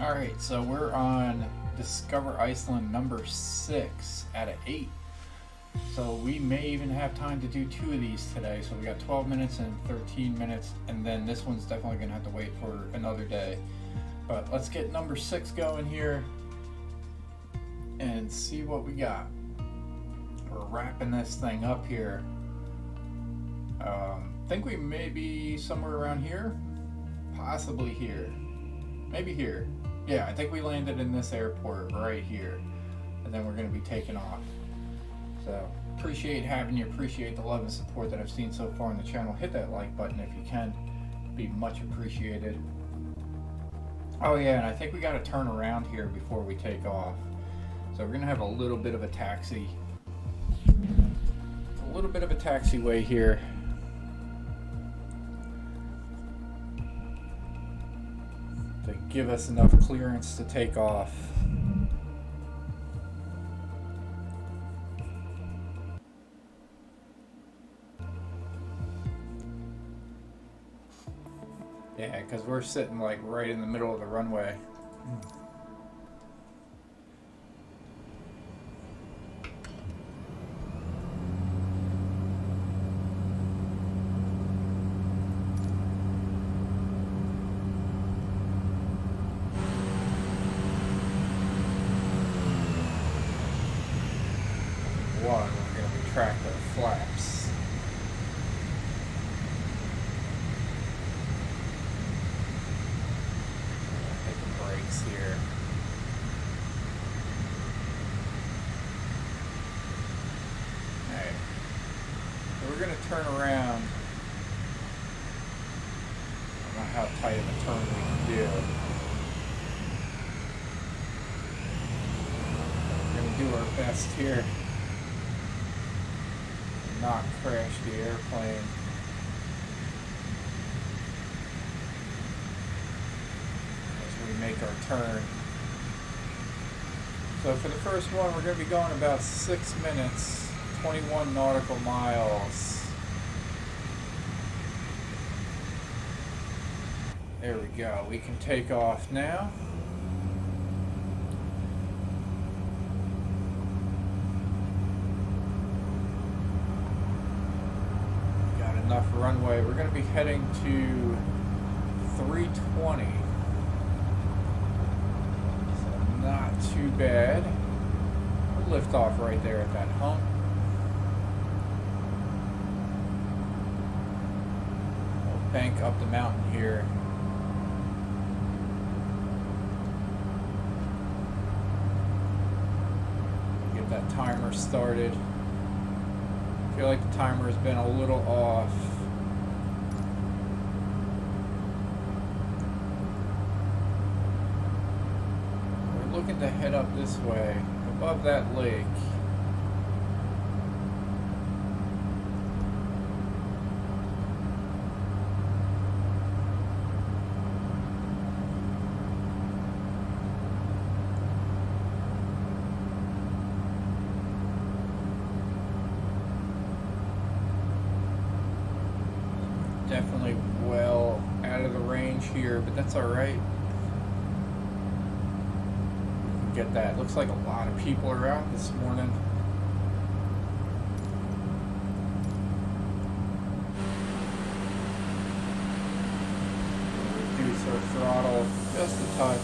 Alright, so we're on Discover Iceland number 6 out of 8. So we may even have time to do 2 of these today. So we got 12 minutes and 13 minutes, and then this one's definitely going to have to wait for another day. But let's get number 6 going here and see what we got. We're wrapping this thing up here. Think we may be somewhere around here, possibly here, maybe here. Yeah, I think we landed in this airport right here, and then we're going to be taking off. So appreciate having you, appreciate the love and support that I've seen so far on the channel. Hit that like button if you can, it'd be much appreciated. Oh yeah, and I think we got to turn around here before we take off. So we're going to have a little bit of a taxiway here. To give us enough clearance to take off. Yeah, because we're sitting like right in the middle of the runway. We're going to retract our flaps. Hit the brakes here. Alright. So we're going to turn around. I don't know how tight of a turn we can do. We're going to do our best here. Not crash the airplane. As we make our turn. So for the first one, we're going to be going about 6 minutes, 21 nautical miles. There we go. We can take off now. Enough runway. We're going to be heading to 320. So not too bad. We'll lift off right there at that hump. We'll bank up the mountain here. Get that timer started. I feel like the timer has been a little off. We're looking to head up this way, above that lake. Definitely well out of the range here, but that's alright. We can get that. Looks like a lot of people are out this morning. Reduce our throttle just a touch.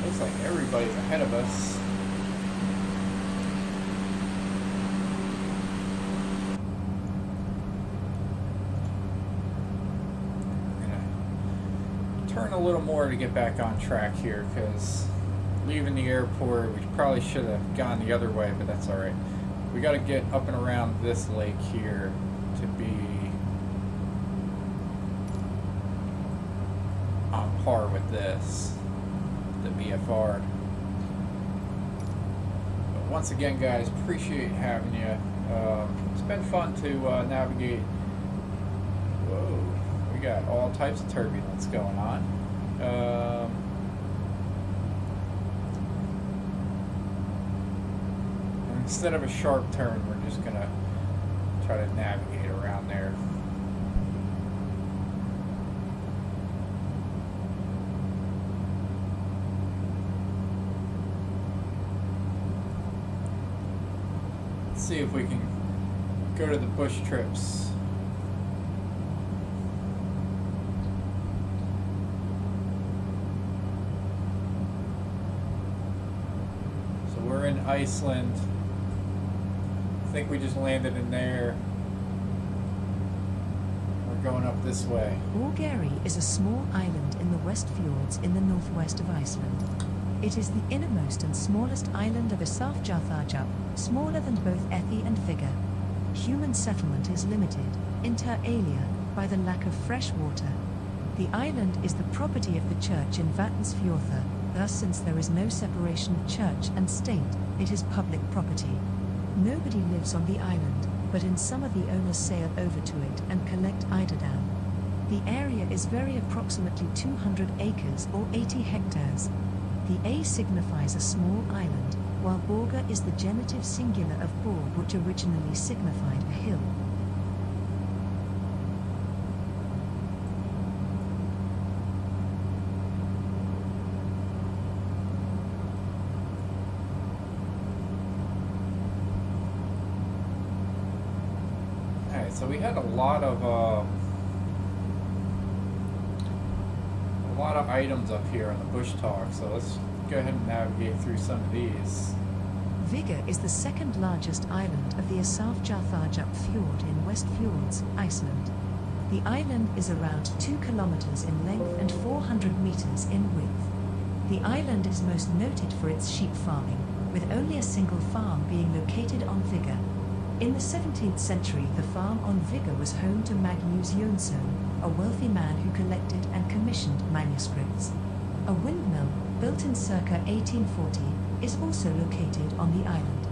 Looks like everybody's ahead of us. Turn a little more to get back on track here, because leaving the airport, we probably should have gone the other way, but that's alright. We got to get up and around this lake here to be on par with this, the BFR. But once again, guys, appreciate having you. It's been fun to navigate. Whoa. We got all types of turbulence going on. Instead of a sharp turn, we're just gonna try to navigate around there. see if we can go to the bush trips. So we're in Iceland. I think we just landed in there. We're going up this way. Borgeri is a small island in the West Fjords in the northwest of Iceland. It is the innermost and smallest island of Isafjarðardjúp, smaller than both Ethi and Vigga. Human settlement is limited, inter alia, by the lack of fresh water. The island is the property of the church in Vatnsfjörður, thus since there is no separation of church and state, it is public property. Nobody lives on the island, but in summer the owners sail over to it and collect eiderdown. The area is very approximately 200 acres or 80 hectares. The A signifies a small island, while Borga is the genitive singular of Borg, which originally signified a hill. Alright, so we had a lot of items up here on the bush talk, so let's go ahead and navigate through some of these. Vigga is the second largest island of the Isafjarðardjúp fjord in West Fjords, Iceland. The island is around 2 kilometers in length and 400 meters in width. The island is most noted for its sheep farming, with only a single farm being located on Vigga. In the 17th century, the farm on Vigga was home to Magnus Jónsson, a wealthy man who collected and commissioned manuscripts. A windmill, built in circa 1840, is also located on the island.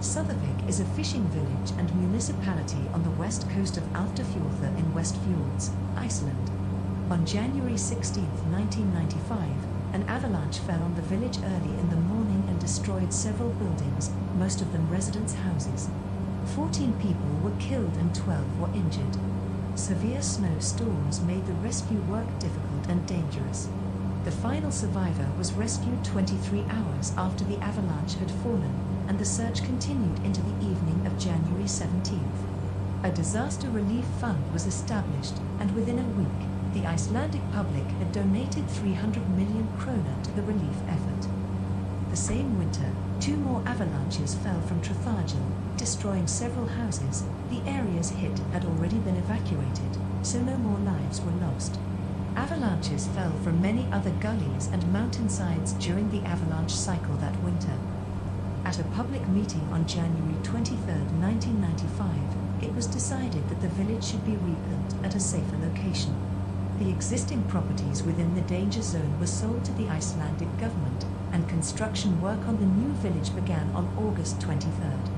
Suthervik is a fishing village and municipality on the west coast of Álftafjörður in West Fjords, Iceland. On January 16, 1995, an avalanche fell on the village early in the morning and destroyed several buildings, most of them residence houses. 14 people were killed and 12 were injured. Severe snow storms made the rescue work difficult and dangerous. The final survivor was rescued 23 hours after the avalanche had fallen, and the search continued into the evening of January 17th. A disaster relief fund was established, and within a week, the Icelandic public had donated 300 million krona to the relief effort. The same winter, 2 more avalanches fell from Tröðagil, destroying several houses. The areas hit had already been evacuated, so no more lives were lost. Avalanches fell from many other gullies and mountainsides during the avalanche cycle that winter. At a public meeting on January 23, 1995, it was decided that the village should be rebuilt at a safer location. The existing properties within the danger zone were sold to the Icelandic government, and construction work on the new village began on August 23rd.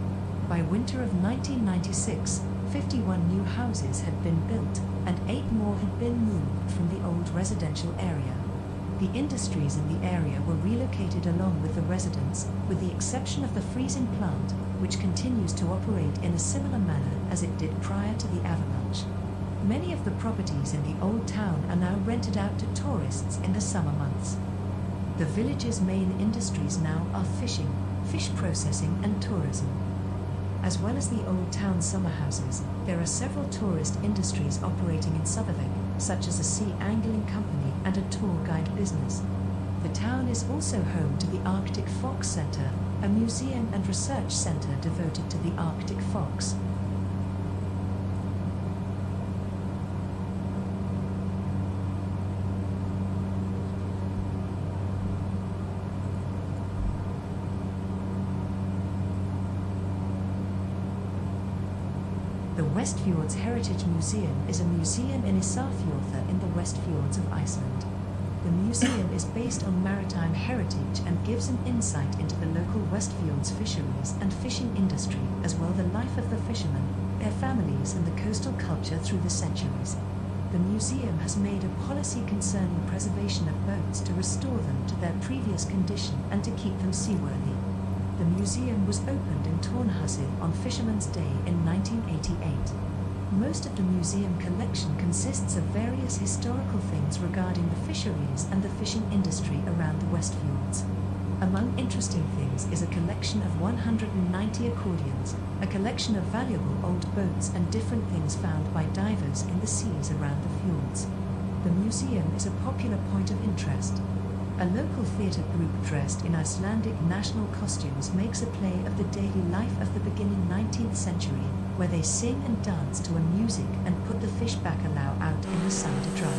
By winter of 1996, 51 new houses had been built, and 8 more had been moved from the old residential area. The industries in the area were relocated along with the residents, with the exception of the freezing plant, which continues to operate in a similar manner as it did prior to the avalanche. Many of the properties in the old town are now rented out to tourists in the summer months. The village's main industries now are fishing, fish processing and tourism. As well as the old town summer houses, there are several tourist industries operating in Suthervik, such as a sea angling company and a tour guide business. The town is also home to the Arctic Fox Center, a museum and research center devoted to the Arctic fox. The West Fjords Heritage Museum is a museum in Isafjörður in the West Fjords of Iceland. The museum is based on maritime heritage and gives an insight into the local West Fjords fisheries and fishing industry, as well the life of the fishermen, their families and the coastal culture through the centuries. The museum has made a policy concerning preservation of boats to restore them to their previous condition and to keep them seaworthy. The museum was opened in Tårnhuset on Fisherman's Day in 1988. Most of the museum collection consists of various historical things regarding the fisheries and the fishing industry around the West Fjords. Among interesting things is a collection of 190 accordions, a collection of valuable old boats and different things found by divers in the seas around the fjords. The museum is a popular point of interest. A local theatre group dressed in Icelandic national costumes makes a play of the daily life of the beginning 19th century, where they sing and dance to a music and put the fish bacalao out in the sun to dry.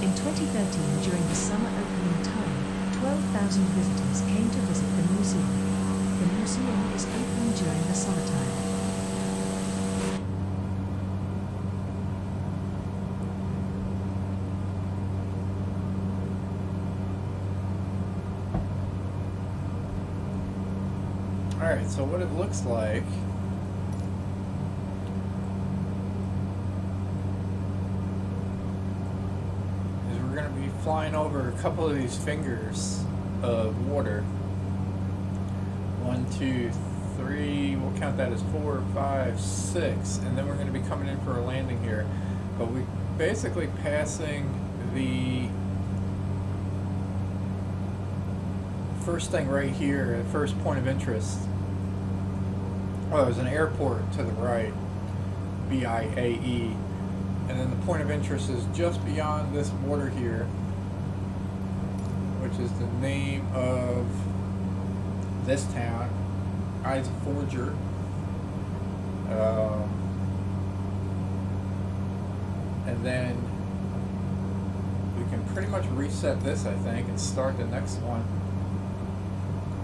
In 2013, during the summer opening time, 12,000 visitors came to visit the museum. The museum is open during the summertime. Alright, so what it looks like is we're going to be flying over a couple of these fingers of water. 1, 2, 3, we'll count that as 4, 5, 6, and then we're going to be coming in for a landing here. But we're basically passing the first thing right here, the first point of interest. Oh, there's an airport to the right, BIAE, and then the point of interest is just beyond this water here, which is the name of this town, Iceland. And then we can pretty much reset this, I think, and start the next one.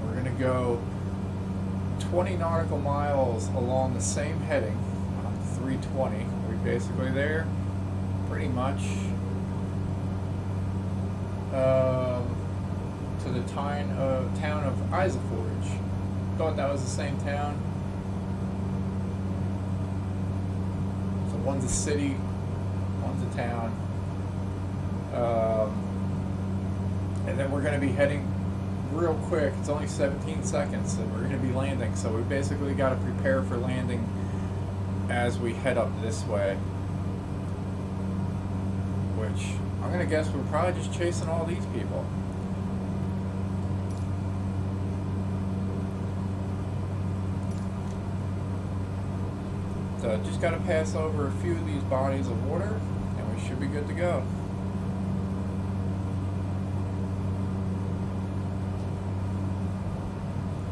We're going to go 20 nautical miles along the same heading on 320. We're basically there pretty much to the town of Iceland. Thought that was the same town. So one's a city, one's a town. And then we're going to be heading real quick. It's only 17 seconds and we're going to be landing. So we basically got to prepare for landing as we head up this way. Which I'm going to guess we're probably just chasing all these people. So just got to pass over a few of these bodies of water and we should be good to go.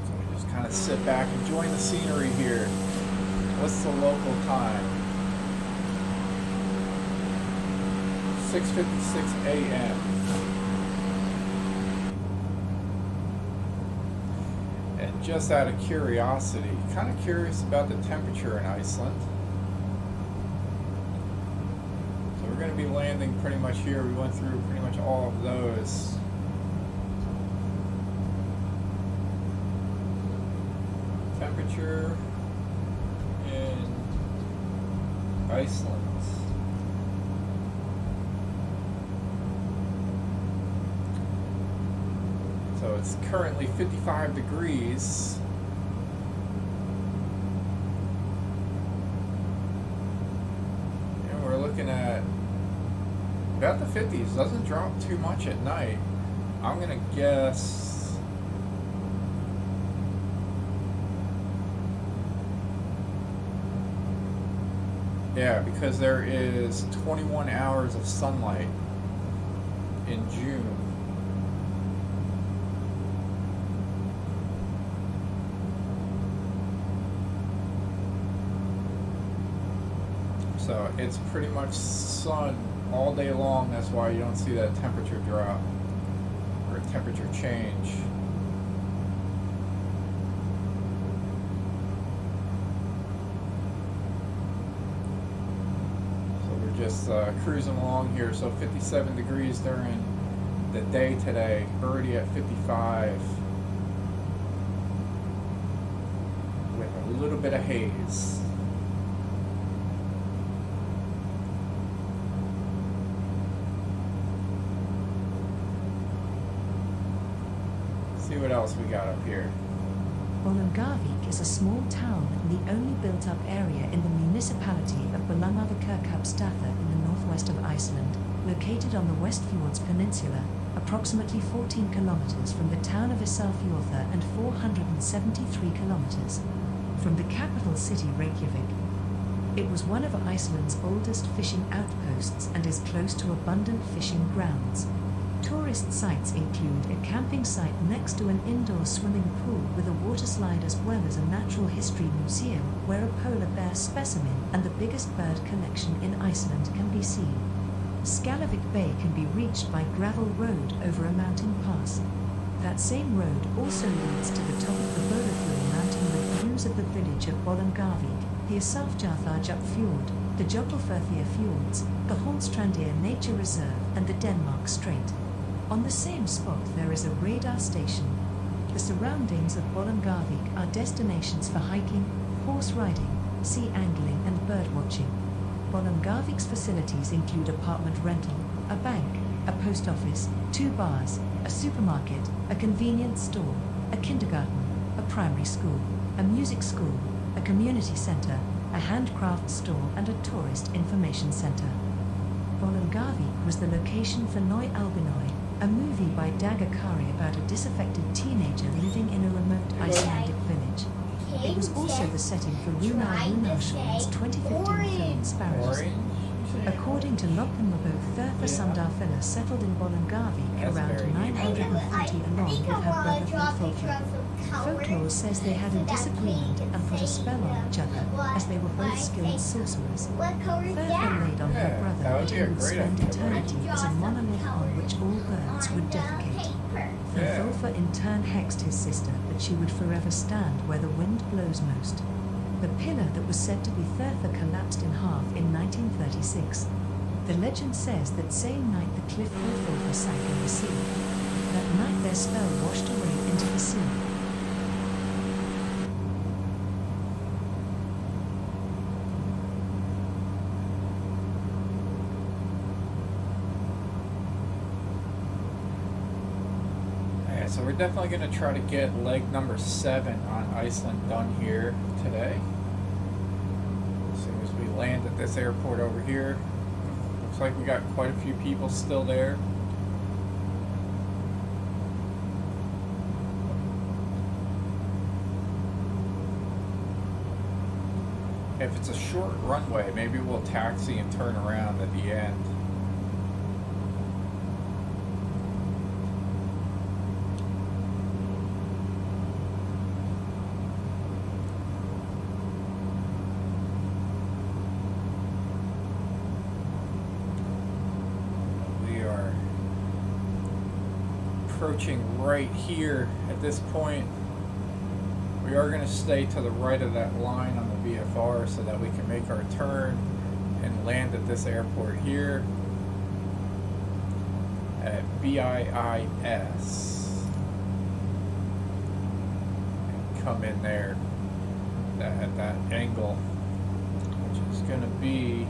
So we just kind of sit back, enjoying the scenery here. What's the local time? 6:56 a.m. And just out of curiosity, kind of curious about the temperature in Iceland. So we're going to be landing pretty much here. We went through pretty much all of those. Temperature in Iceland. So it's currently 55 degrees. And we're looking at about the 50s. Doesn't drop too much at night. I'm gonna guess yeah, because there is 21 hours of sunlight in June. So it's pretty much sun all day long. That's why you don't see that temperature drop or temperature change. So we're just cruising along here. So 57 degrees during the day today, already at 55 with a little bit of haze. See what else we got up here. Bolungarvík is a small town and the only built-up area in the municipality of Bolungarvíkurkapsstaða in the northwest of Iceland, located on the West Fjords Peninsula, approximately 14 kilometers from the town of Ísafjörður and 473 kilometers from the capital city Reykjavik. It was one of Iceland's oldest fishing outposts and is close to abundant fishing grounds. Tourist sites include a camping site next to an indoor swimming pool with a waterslide, as well as a natural history museum where a polar bear specimen and the biggest bird collection in Iceland can be seen. Skallavik Bay can be reached by gravel road over a mountain pass. That same road also leads to the top of the Bolafjord mountain with views of the village of Bolungarvík, the Ísafjarðardjúp Fjord, the Jökulfirðir Fjords, the Hornstrandir Nature Reserve and the Denmark Strait. On the same spot there is a radar station. The surroundings of Bolungarvík are destinations for hiking, horse riding, sea angling and bird watching. Bolungarvík's facilities include apartment rental, a bank, a post office, 2 bars, a supermarket, a convenience store, a kindergarten, a primary school, a music school, a community center, a handcraft store and a tourist information center. Bolungarvík was the location for Nói Albinói, a movie by Dagur Kari about a disaffected teenager living in a remote Icelandic village. It was also the setting for Runar Runarson's 2015 film Sparrows. According to Loppinmabók, Þurfa Sandarfilla settled in Bolungarvík around 930 along with her brother from folklore. Folklore says they had a disagreement and put a spell on each other, as they were both skilled sorcerers. Þurfa laid on her brother that he would spend eternity as a monolith on which all birds would defecate. Þurfa in turn hexed his sister that she would forever stand where the wind blows most. The pillar that was said to be Þurfa collapsed in half in 1936. The legend says that same night the cliff where Þurfa sank in the sea. That night their spell washed away into the sea. So we're definitely going to try to get leg number 7 on Iceland done here today. As soon as we land at this airport over here. Looks like we got quite a few people still there. If it's a short runway, maybe we'll taxi and turn around at the end. Approaching right here at this point. We are going to stay to the right of that line on the VFR so that we can make our turn and land at this airport here at BIIS and come in there at that angle, which is going to be,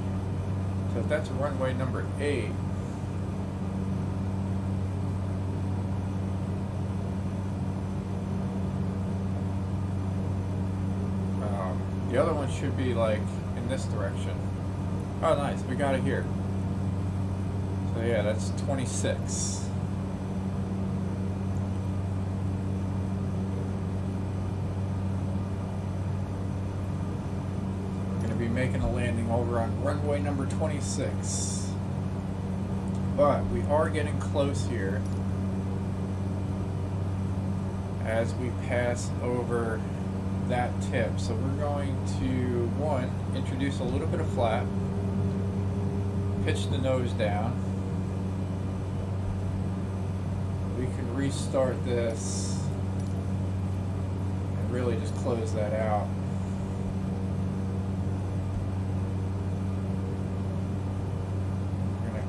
so if that's runway number 8, the other one should be like in this direction. Oh, nice, we got it here. So yeah, that's 26. We're going to be making a landing over on runway number 26. But we are getting close here as we pass over that tip. So we're going to, one, introduce a little bit of flap, pitch the nose down. We can restart this and really just close that out. We're going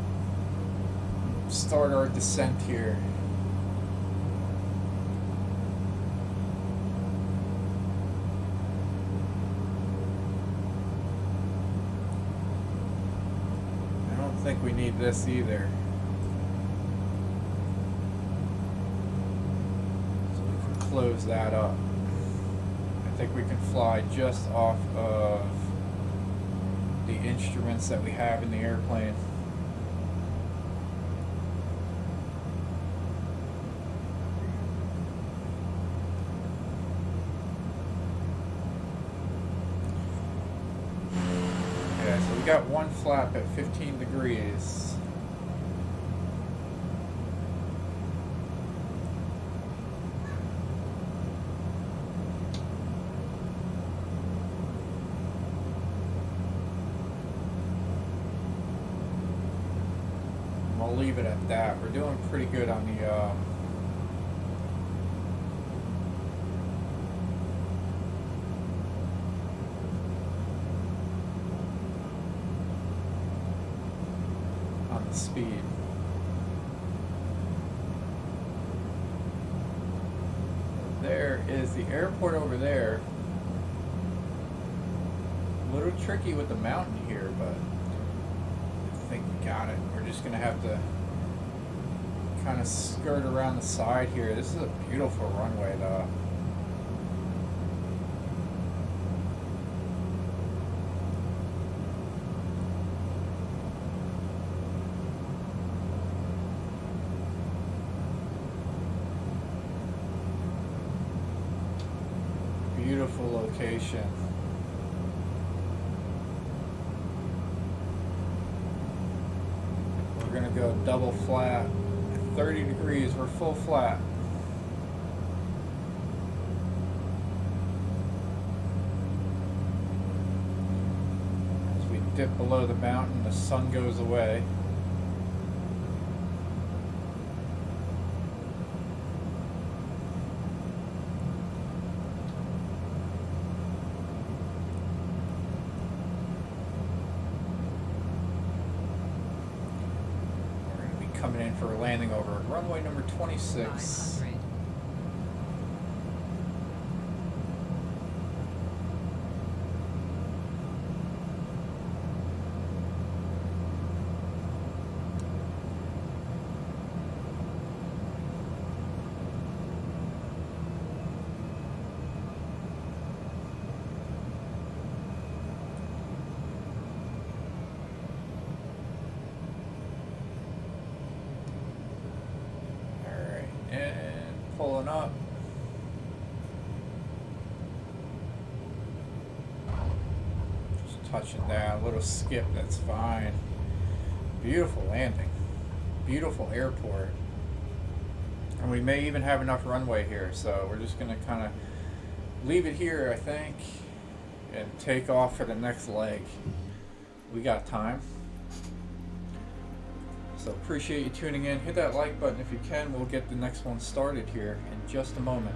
to start our descent here. I think we need this either. So we can close that up. think we can fly just off of the instruments that we have in the airplane. Yeah, so we got one flap at 15 degrees. I'll leave it at that. We're doing pretty good on the speed. There is the airport over there. A little tricky with the mountain here, but I think we got it. We're just gonna have to kind of skirt around the side here. This is a beautiful runway though. Beautiful location. We're gonna go double flat. At 30 degrees, we're full flat. As we dip below the mountain, the sun goes away. Coming in for a landing over runway number 26. 500. Pulling up. Just touching down, a little skip, that's fine. Beautiful landing. Beautiful airport. And we may even have enough runway here, so we're just gonna kind of leave it here, I think, and take off for the next leg. We got time. So appreciate you tuning in. Hit that like button if you can. We'll get the next one started here in just a moment.